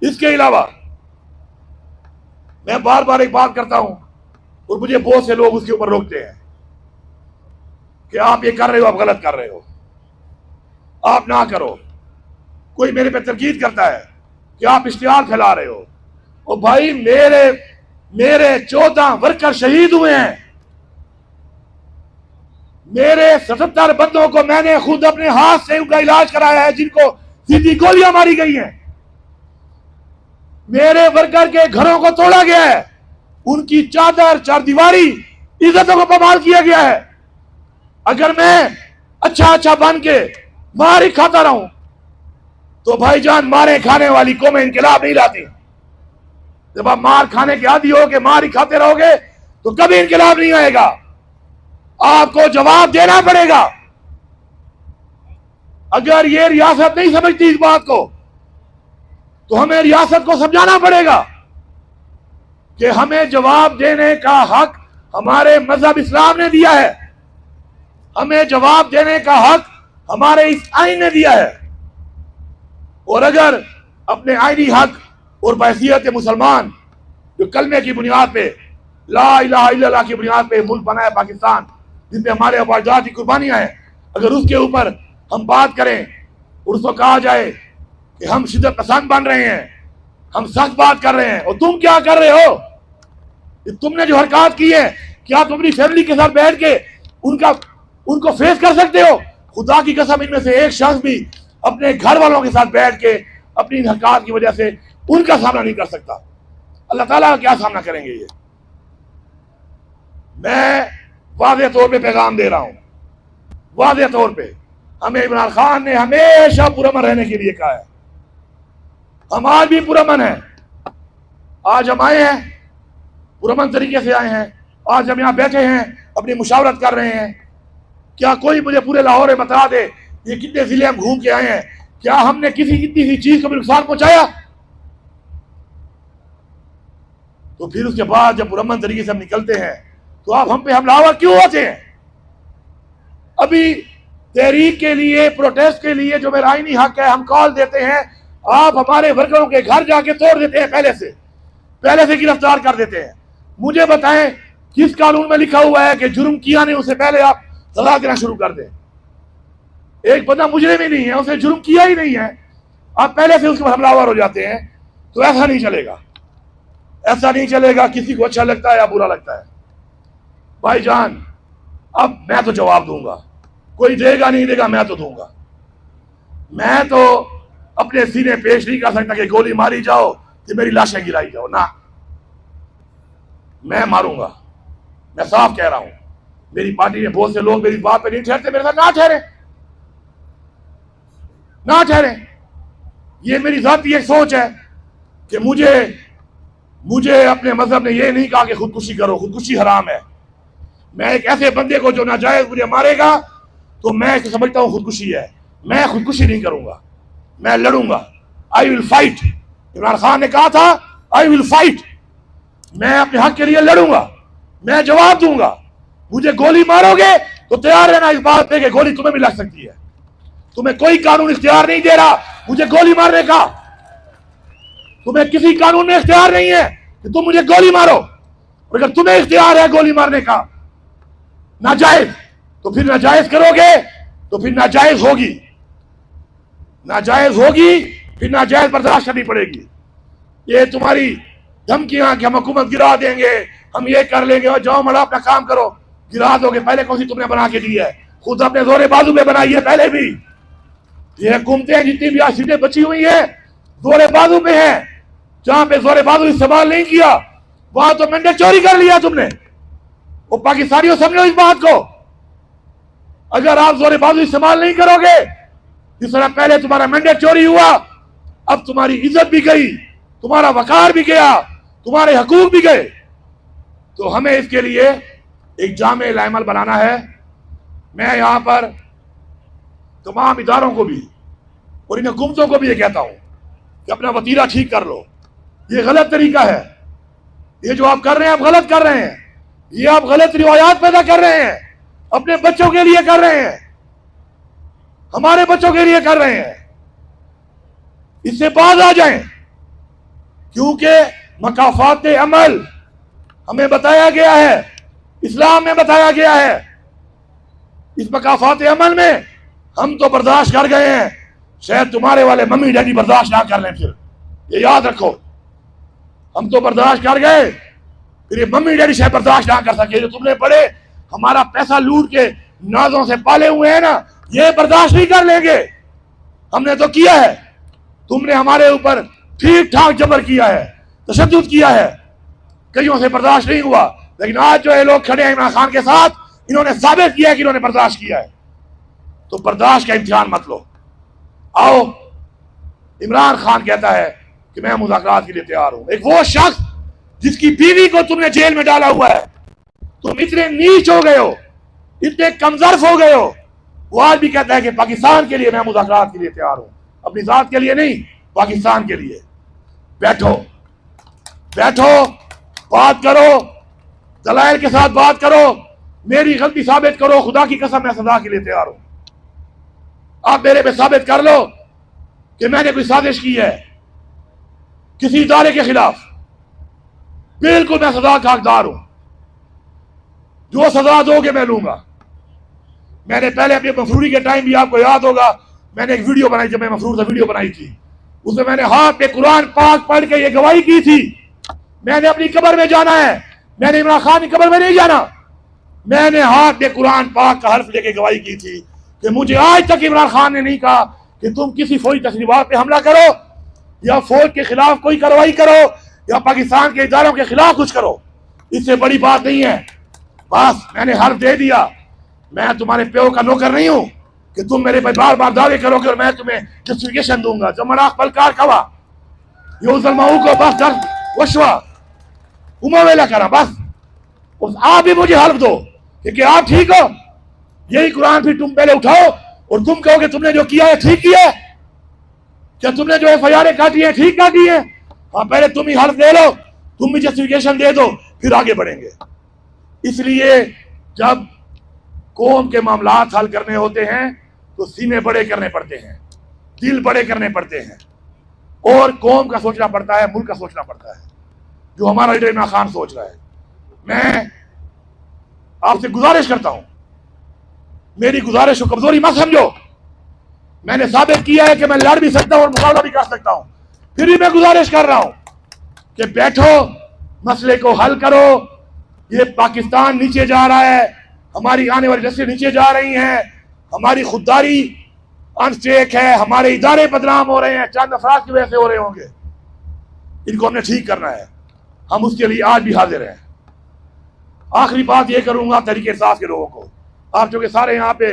इसके अलावा मैं बार बार एक बात करता हूं और मुझे बहुत से लोग उसके ऊपर रोकते हैं कि आप ये कर रहे हो, आप गलत कर रहे हो, आप ना करो। कोई मेरे पे तनकीद करता है कि आप इश्तिहार फैला रहे हो। और भाई मेरे 14 वर्कर शहीद हुए हैं। मेरे 77 बंदों को मैंने खुद अपने हाथ से उनका इलाज कराया है, जिनको सीधी गोलियां मारी गई हैं। मेरे वर्कर के घरों को तोड़ा गया है, उनकी चादर चारदीवारी इज्जतों को बवाल किया गया है। अगर मैं अच्छा बन के मार ही खाता रहूं तो भाईजान, मारे खाने वाली कौमें इनकलाब नहीं लाती। जब आप मार खाने के आदी हो के मार ही खाते रहोगे तो कभी इनकलाब नहीं आएगा। आपको जवाब देना पड़ेगा। अगर ये रियासत नहीं समझती इस बात को तो हमें रियासत को समझाना पड़ेगा कि हमें जवाब देने का हक हमारे मजहब इस्लाम ने दिया है, हमें जवाब देने का हक हमारे इस आइन ने दिया है। और अगर अपने आईनी हक और बहसियत मुसलमान, जो कलमे की बुनियाद पे, ला इलाहा इल्लल्लाह की बुनियाद पे मुल्क बना है पाकिस्तान, जिसमें हमारे अबाजात की कुर्बानियां हैं, अगर उसके ऊपर हम बात करें और उसको कहा जाए कि हम शिद्दत पसंद बन रहे हैं, हम सख्त बात कर रहे हैं, और तुम क्या कर रहे हो? तुमने जो हरकत की है, क्या तुम अपनी फैमिली के साथ बैठ के उनको फेस कर सकते हो? खुदा की कसम, इनमें से एक शख्स भी अपने घर वालों के साथ बैठ के अपनी हरकत की वजह से उनका सामना नहीं कर सकता। अल्लाह ताला का क्या सामना करेंगे? ये मैं वाज़ेह तौर पे पैगाम दे रहा हूं, वाज़ेह तौर पे। हमें इमरान खान ने हमेशा पुरअमन रहने के लिए कहा है, हम आज भी पुरअमन हैं। आज हम आए हैं, पुरअमन तरीके से आए हैं। आज हम यहाँ बैठे हैं, अपनी मुशावरत कर रहे हैं। क्या कोई मुझे पूरे लाहौर में बता दे ये कितने जिले हम घूम के आए हैं, क्या हमने किसी कितनी सी चीज को भी नुकसान पहुंचाया? तो फिर उसके बाद जब पुरअमन तरीके से हम निकलते हैं तो आप हम पे हमलावर क्यों होते हैं? अभी तहरीक के लिए, प्रोटेस्ट के लिए जो मेरा आईनी हक है, हम कॉल देते हैं, आप हमारे वर्करों के घर जाके तोड़ देते हैं, पहले से गिरफ्तार कर देते हैं। मुझे बताएं किस कानून में लिखा हुआ है कि जुर्म किया नहीं उससे पहले आप सजा देना शुरू कर दें? एक बंदा मुजरिम ही नहीं है, उसने जुर्म किया ही नहीं है, आप पहले से उसके हमलावर हो जाते हैं। तो ऐसा नहीं चलेगा, ऐसा नहीं चलेगा। किसी को अच्छा लगता है या बुरा लगता है। भाईजान, अब मैं तो जवाब दूंगा, कोई देगा नहीं देगा, मैं तो दूंगा। मैं तो अपने सीने पेश नहीं कर सकता कि गोली मारी जाओ कि मेरी लाशें गिराई जाओ ना। मैं मारूंगा, मैं साफ कह रहा हूं। मेरी पार्टी में बहुत से लोग मेरी बात पे नहीं ठहरते, मेरे साथ ना ठहरे। ये मेरी जाती एक सोच है कि मुझे अपने मजहब ने ये नहीं कहा कि खुदकुशी करो, खुदकुशी हराम है। मैं एक ऐसे बंदे को जो नाजायज मुझे मारेगा तो मैं इसको समझता हूं खुदकुशी है। मैं खुदकुशी नहीं करूंगा, मैं लड़ूंगा। I will fight. Imran Khan ने कहा था आई विल फाइट। मैं अपने हक के लिए लड़ूंगा, मैं जवाब दूंगा। मुझे गोली मारोगे तो तैयार रहना इस बात पे कि गोली तुम्हें भी लग सकती है। तुम्हें कोई कानून इख्तियार नहीं दे रहा मुझे गोली मारने का। तुम्हें किसी कानून में इख्तियार नहीं है कि तुम मुझे गोली मारो। और अगर तुम्हें इख्तियार है गोली मारने का नाजायज, तो फिर नाजायज करोगे तो फिर नाजायज होगी, फिर नाजायज बर्दाश्त करनी पड़ेगी। ये तुम्हारी धमकियां कि हम हुकूमत गिरा देंगे, हम ये कर लेंगे, और जाओ मड़ा अपना काम करो, गिरा दोगे। पहले कौन सी तुमने बना के दी है? खुद अपने जोरे बाजू पे बनाई है पहले भी। ये हुकूमतें जितनी भी आज सीटें बची हुई है जोरे बाजू पे है। जहां पे जोरे बाजू इस्तेमाल नहीं किया वहां तो मैंडेट चोरी कर लिया तुमने। वो पाकिस्तानियों समझो इस बात को। अगर आप जोरे बाजू इस्तेमाल नहीं करोगे, जिस तरह पहले तुम्हारा मैंडेट चोरी हुआ, अब तुम्हारी इज्जत भी गई, तुम्हारा वकार भी गया, तुम्हारे हकूक भी गए। तो हमें इसके लिए एक जामे लाइमल बनाना है। मैं यहां पर तमाम इदारों को भी और इन हुकूमतों को भी ये कहता हूं कि अपना वतीरा ठीक कर लो। ये गलत तरीका है, ये जो आप कर रहे हैं आप गलत कर रहे हैं। ये आप गलत रिवायात पैदा कर रहे हैं, अपने बच्चों के लिए कर रहे हैं, हमारे बच्चों के लिए कर रहे हैं। इससे बाज आ जाएं, क्योंकि मकाफात अमल हमें बताया गया है, इस्लाम में बताया गया है। इस मकाफात अमल में हम तो बर्दाश्त कर गए हैं, शायद तुम्हारे वाले मम्मी डैडी बर्दाश्त ना कर लें। फिर ये याद रखो, हम तो बर्दाश्त कर गए, फिर ये मम्मी डैडी शायद बर्दाश्त ना कर सके। जो तुमने बड़े हमारा पैसा लूट के नाजों से पाले हुए हैं ना, ये बर्दाश्त नहीं कर लेंगे। हमने तो किया है, तुमने हमारे ऊपर ठीक ठाक जबर किया है, तशद्दुद किया है, कईयों से बर्दाश्त नहीं हुआ। लेकिन आज जो ये लोग खड़े हैं इमरान खान के साथ, इन्होंने साबित किया है कि इन्होंने बर्दाश्त किया है। तो बर्दाश्त का इम्तिहान मत लो। आओ, इमरान खान कहता है कि मैं मुज़ाकरात के लिए तैयार हूं। एक वो शख्स जिसकी बीवी को तुमने जेल में डाला हुआ है, तुम इतने नीच हो गए हो, इतने कमजोर हो गए हो, वो आज भी कहता है कि पाकिस्तान के लिए मैं मुज़ाकरात के लिए तैयार हूं, अपनी जात के लिए नहीं, पाकिस्तान के लिए। बैठो बैठो, बात करो, दलाइल के साथ बात करो, मेरी गलती साबित करो। खुदा की कसम मैं सजा के लिए तैयार हूं। आप मेरे पे साबित कर लो कि मैंने कोई साजिश की है किसी इदारे के खिलाफ, बिल्कुल मैं सजा का हकदार हूं। जो सजा दोगे मैं लूंगा। मैंने पहले अपने मफरूरी के टाइम भी, आपको याद होगा, मैंने एक वीडियो बनाई, जब मैं मफरूर से वीडियो बनाई थी, उसमें मैंने हाथ पे कुरान पाक पढ़ के ये गवाही की थी, मैंने अपनी कब्र में जाना है। मैंने इमरान खान की कब्र में नहीं जाना, मैंने हाथ पे कुरान पाक का हर्फ लेके गवाही की थी कि मुझे आज तक इमरान खान ने नहीं कहा कि तुम किसी फौजी तशरीफात पे हमला करो या फौज के खिलाफ कोई कार्रवाई करो या पाकिस्तान के इदारों के खिलाफ कुछ करो। इससे बड़ी बात नहीं है। बस मैंने हर्फ दे दिया। मैं तुम्हारे प्यो का नौकर नहीं हूं कि तुम मेरे पे बार बार दावे करोगे और मैं तुम्हें जस्टिफिकेशन दूंगा। जमराख पलकार कवा योजलमाऊ को बस दर वशवा उमावेला करा। बस आप भी मुझे हल्फ दो कि आप ठीक हो। यही कुरान फिर तुम पहले उठाओ और तुम कहोगे तुमने जो किया है ठीक किया है, क्या तुमने जो FIR काटी है ठीक काटी है? हाँ, पहले तुम ही हल्फ दे लो, तुम भी जस्टिफिकेशन दे दो, फिर आगे बढ़ेंगे। इसलिए जब कौम के मामलात हल करने होते हैं तो सीने बड़े करने पड़ते हैं, दिल बड़े करने पड़ते हैं, और कौम का सोचना पड़ता है, मुल्क का सोचना पड़ता है, जो हमारा लीडर इमरान खान सोच रहा है। मैं आपसे गुजारिश करता हूं, मेरी गुजारिश को कमजोरी मत समझो। मैंने साबित किया है कि मैं लड़ भी सकता हूं और मुकाबला भी कर सकता हूं। फिर भी मैं गुजारिश कर रहा हूं कि बैठो, मसले को हल करो। ये पाकिस्तान नीचे जा रहा है, हमारी आने वाली नस्लें नीचे जा रही हैं, हमारी खुददारी अनस्टेक है, हमारे इदारे बदनाम हो रहे हैं, चंद अफराद की वजह से हो रहे होंगे। इनको हमने ठीक करना है, हम उसके लिए आज भी हाजिर हैं। आखिरी बात ये करूंगा तहरीक इंसाफ के लोगों को, आप जो कि सारे यहाँ पे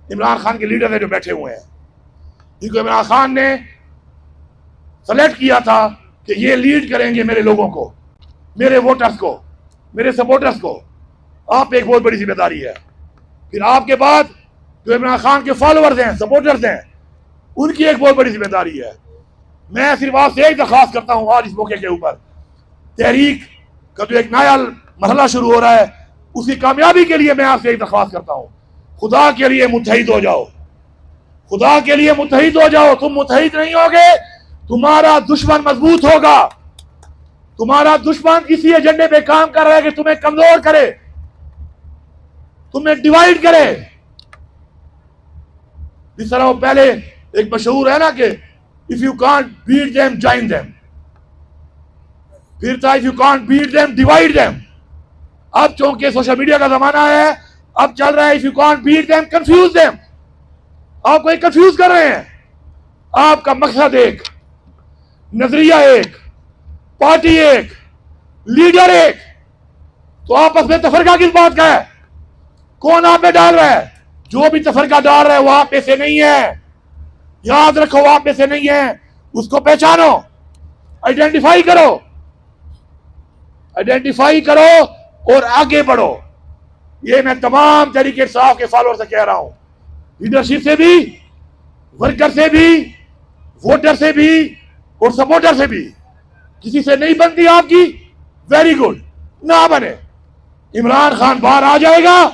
इमरान खान के लीडर हैं जो बैठे हुए हैं, जिनको इमरान खान ने सेलेक्ट किया था कि ये लीड करेंगे मेरे लोगों को, मेरे वोटर्स को, मेरे सपोर्टर्स को। आप पे एक बहुत बड़ी जिम्मेदारी है। फिर आपके बाद जो इमरान खान के फॉलोअर्स हैं, सपोर्टर्स हैं, उनकी एक बहुत बड़ी जिम्मेदारी है। मैं सिर्फ आपसे एक दरख्वास्त करता हूँ आज इस मौके के ऊपर, तहरीक का जो एक नया मरहला शुरू हो रहा है, उसकी कामयाबी के लिए मैं आपसे एक दरख्वास्त करता हूँ, खुदा के लिए मुत्तहिद हो जाओ, खुदा के लिए मुत्तहिद हो जाओ। तुम मुत्तहिद नहीं होगे, तुम्हारा दुश्मन मजबूत होगा। तुम्हारा दुश्मन इसी एजेंडे पे काम कर रहा है कि तुम्हें कमजोर करे, तुम्हें डिवाइड करे। जिस तरह वो पहले एक मशहूर है ना कि if you can't beat them join them, फिर था if you can't beat them divide them. अब चूंकि सोशल मीडिया का जमाना है, अब चल रहा है if you can't beat them confuse them. आपको एक कंफ्यूज कर रहे हैं, आपका मकसद एक, नजरिया एक, पार्टी एक, लीडर एक, तो आपस में तफरका किस बात का है? कौन आप में डाल रहा है? जो भी तफरका डाल रहा है वो आप में से नहीं है। याद रखो, आप में से नहीं है। उसको पहचानो, आइडेंटिफाई करो, आइडेंटिफाई करो और आगे बढ़ो। ये मैं तमाम तरीके इंसाफ के फॉलोअर से कह रहा हूं, लीडरशिप से भी, वर्कर से भी, वोटर से भी और सपोर्टर से भी। किसी से नहीं बनती आपकी, वेरी गुड, ना बने। इमरान खान बाहर आ जाएगा,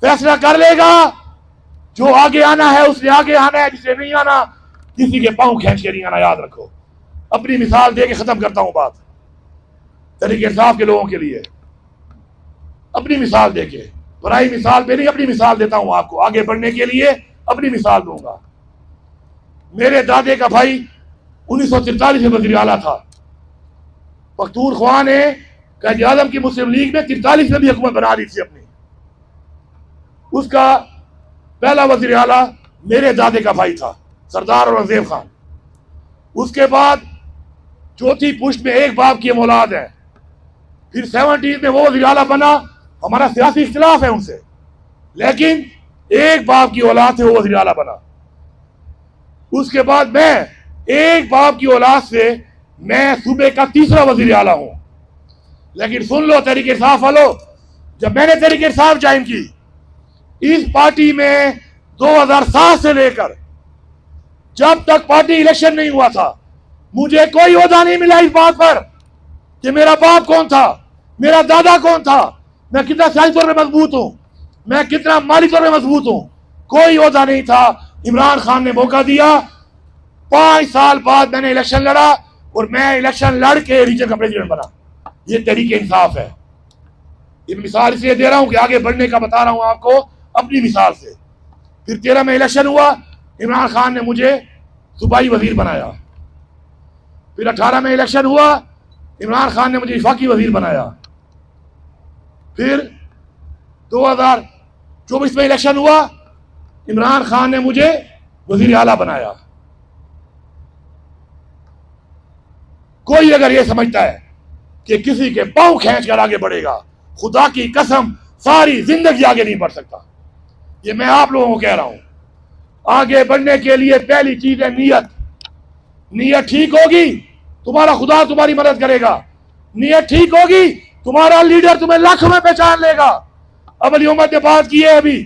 फैसला कर लेगा। जो आगे आना है उसने आगे आना है, जिसे नहीं आना किसी के पांव खींच के नहीं आना। याद रखो। अपनी मिसाल दे के खत्म करता हूं बात, तरीके इंसाफ के लोगों के लिए अपनी मिसाल दे के, पराई मिसाल पे नहीं, अपनी मिसाल देता हूं आपको, आगे बढ़ने के लिए अपनी मिसाल दूंगा। मेरे दादे का भाई 1943 में वज़ीर आला था। पख्तूनख्वा ने कायद आज़म की मुस्लिम लीग में 43 में भी हुकूमत बना दी थी अपनी। उसका पहला वज़ीर आला मेरे दादे का भाई था, सरदार औरंगजेब खान। उसके बाद चौथी पुश्त में एक बाप की औलाद है। फिर 70 में वो वज़ीर आला बना। हमारा सियासी इख्तिलाफ है उनसे, लेकिन एक बाप की औलाद से वो वज़ीर आला बना। उसके बाद मैं एक बाप की औलाद से मैं सूबे का तीसरा वज़ीर आला हूं। लेकिन सुन लो तहरीक इंसाफ वालों, जब मैंने तहरीक इंसाफ ज्वाइन की, इस पार्टी में 2007 से लेकर जब तक पार्टी इलेक्शन नहीं हुआ था, मुझे कोई ओहदा नहीं मिला इस बात पर कि मेरा बाप कौन था, मेरा दादा कौन था, मैं कितना सियासी तौर पर मजबूत हूं, मैं कितना माली तौर पर मजबूत हूं। कोई ओहदा नहीं था। इमरान खान ने मौका दिया। 5 साल बाद मैंने इलेक्शन लड़ा और मैं इलेक्शन लड़ के रीजन का प्रेसिडेंट बना। ये तरीके इंसाफ है। ये मिसाल इसलिए दे रहा हूं कि आगे बढ़ने का बता रहा हूं आपको अपनी मिसाल से। फिर 13 में इलेक्शन हुआ, इमरान खान ने मुझे सूबाई वजीर बनाया। फिर 18 में इलेक्शन हुआ, इमरान खान ने मुझे वफाकी वजीर बनाया। फिर 2024 में इलेक्शन हुआ, इमरान खान ने मुझे वजीर आला बनाया। कोई अगर ये समझता है कि किसी के पांव खींच कर आगे बढ़ेगा, खुदा की कसम सारी जिंदगी आगे नहीं बढ़ सकता। ये मैं आप लोगों को कह रहा हूं। आगे बढ़ने के लिए पहली चीज है नीयत। नीयत ठीक होगी, तुम्हारा खुदा तुम्हारी मदद करेगा। नीयत ठीक होगी, तुम्हारा लीडर तुम्हें लाखों में पहचान लेगा। अब अली उम्मद ने बात की है अभी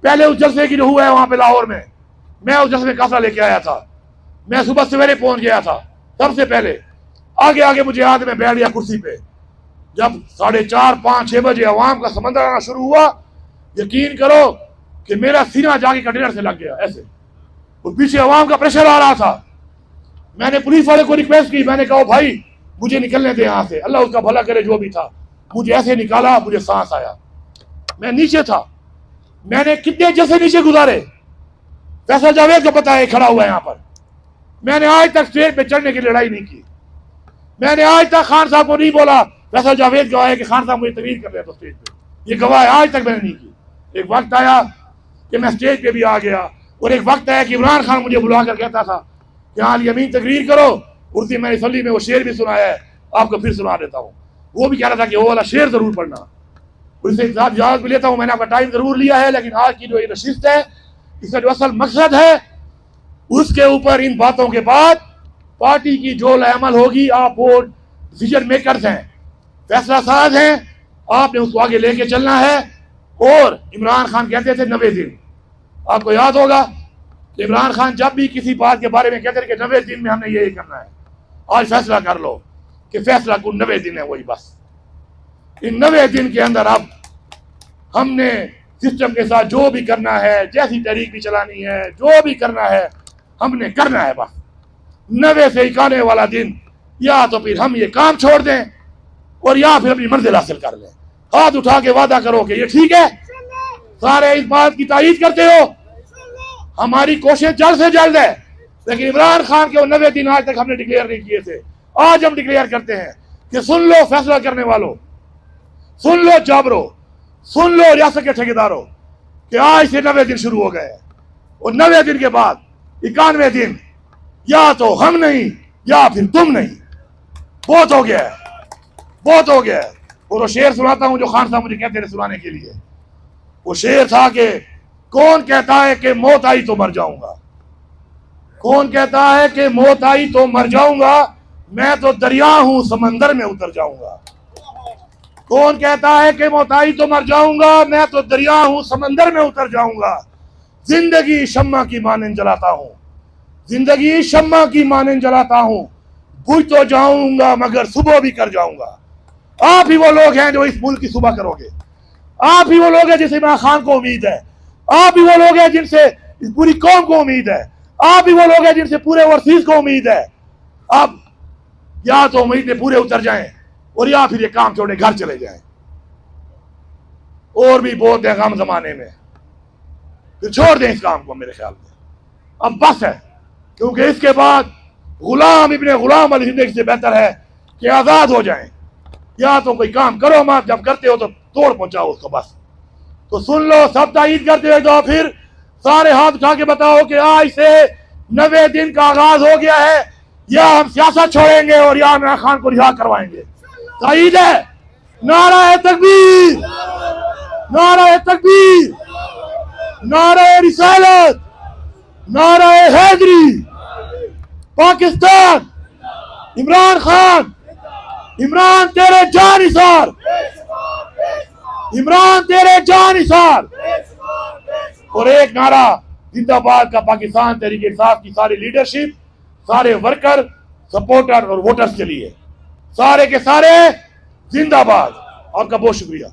पहले उस जलसे की जो हुआ है वहां पे लाहौर में, मैं उस जलसे में काफिला लेके आया था। मैं सुबह सवेरे पहुंच गया था। सबसे पहले आगे आगे मुझे याद, में बैठ गया कुर्सी पे। जब 4:30, 5, 6 बजे अवाम का समंदर आना शुरू हुआ, यकीन करो कि मेरा सीना जाके कंटेनर से लग गया ऐसे, और पीछे अवाम का प्रेशर आ रहा था। मैंने पुलिस वाले को रिक्वेस्ट की, मैंने कहा भाई मुझे निकलने दे यहाँ से, अल्लाह उसका भला करे जो भी था। मुझे ऐसे निकाला, मुझे सांस आया। मैं नीचे था, मैंने कितने जैसे नीचे गुजारे। फैसल जावेद को पता है खड़ा हुआ है यहाँ पर। मैंने आज तक स्टेज पे चढ़ने की लड़ाई नहीं की। मैंने आज तक खान साहब को नहीं बोला फैसल जावेद गवाह है कि खान साहब मुझे तकरीर कर रहे थे स्टेज पे, ये गवाह है, आज तक मैंने नहीं की। एक वक्त आया कि मैं स्टेज पे भी आ गया, और एक वक्त आया कि इमरान खान मुझे बुलाकर कहता था कि हाँ यमीन तकरीर करो। उस दिन मैंने असली में वो शेर भी सुनाया है, आपको फिर सुना देता हूँ। वो भी कह रहा था कि वो वाला शेर जरूर पढ़ना। उससे इजाजत भी लेता हूँ, मैंने आपका टाइम जरूर लिया है, लेकिन आज की जो ये नशिस्त है, इसका जो असल मकसद है, उसके ऊपर इन बातों के बाद पार्टी की जो अमल होगी, आप वो डिसीजन मेकर्स हैं, फैसला साज हैं, आपने उसको आगे लेके चलना है। और इमरान खान कहते थे 90 दिन, आपको याद होगा कि इमरान खान जब भी किसी बात के बारे में कहते थे कि 90 दिन में हमने यही करना है, आज फैसला कर लो कि फैसला कुल 90 दिन है, वही बस। इन 90 दिन के अंदर अब हमने सिस्टम के साथ जो भी करना है, जैसी तहरीक भी चलानी है, जो भी करना है हमने करना है बस। 90 से 91 वाला दिन, या तो फिर हम ये काम छोड़ दें और या फिर अपनी मंजिल हासिल कर लें। हाथ उठा के वादा करो कि ये ठीक है। सारे इस बात की तायीद करते हो, हमारी कोशिश जल्द से जल्द है। लेकिन इमरान खान के 90 दिन आज तक हमने डिक्लेयर नहीं किए थे, आज हम डिक्लेयर करते हैं कि सुन लो फैसला करने वालों, सुन लो जाबरो, सुन लो रियासत के ठेकेदारों, कि आज से 90 दिन शुरू हो गए, और 90 दिन के बाद 91 दिन या तो हम नहीं या फिर तुम नहीं। बहुत हो गया है, बहुत हो गया है। और वो शेर सुनाता हूं जो खान साहब मुझे कहते थे सुनाने के लिए। वो शेर था कि कौन कहता है कि मौत आई तो मर जाऊंगा, कौन कहता है कि मौत आई तो मर जाऊंगा, मैं तो दरिया हूं समंदर में उतर जाऊंगा। कौन कहता है कि मौत आई तो मर जाऊंगा, मैं तो दरिया हूं समंदर में उतर जाऊंगा। जिंदगी शम्मा की मानन जलाता हूं, जिंदगी शम्मा की मानन जलाता हूं, बुझ तो जाऊंगा मगर सुबह भी कर जाऊंगा। आप ही वो लोग हैं जो इस मुल्क की सुबह करोगे, आप ही वो लोग हैं जिनसे इमरान खान को उम्मीद है, आप ही वो लोग हैं जिनसे इस पूरी कौम को उम्मीद है, आप ही वो लोग हैं जिनसे पूरे ओवरसीज को उम्मीद है। अब या तो उम्मीदें पूरे उतर जाएं और या फिर ये काम छोड़े घर चले जाएं। और भी बहुत है गम जमाने में, फिर छोड़ दें इस काम को। मेरे ख्याल में अब बस है, क्योंकि इसके बाद गुलाम इब्ने गुलाम वाली जिंदगी से बेहतर है कि आजाद हो जाएं। या तो कोई काम करो मत, जब करते हो तो तोड़ पहुंचाओ उसको बस। तो सुन लो, सब तायीद करते हुए तो फिर सारे हाथ उठा के बताओ कि आज से 90 दिन का आगाज हो गया है, या हम सियासत छोड़ेंगे और या इमरान खान को रिहा करवाएंगे। तायीद है? नारा तकबीर, नारा तकबीर, नारा रिसालत, नारा हैदरी। पाकिस्तान, इमरान खान, इमरान तेरे जानिसार, इमरान तेरे जानिसार। और एक नारा जिंदाबाद का पाकिस्तान तहरीक इंसाफ की सारी लीडरशिप, सारे वर्कर, सपोर्टर और वोटर्स के लिए, सारे के सारे जिंदाबाद। आपका बहुत शुक्रिया।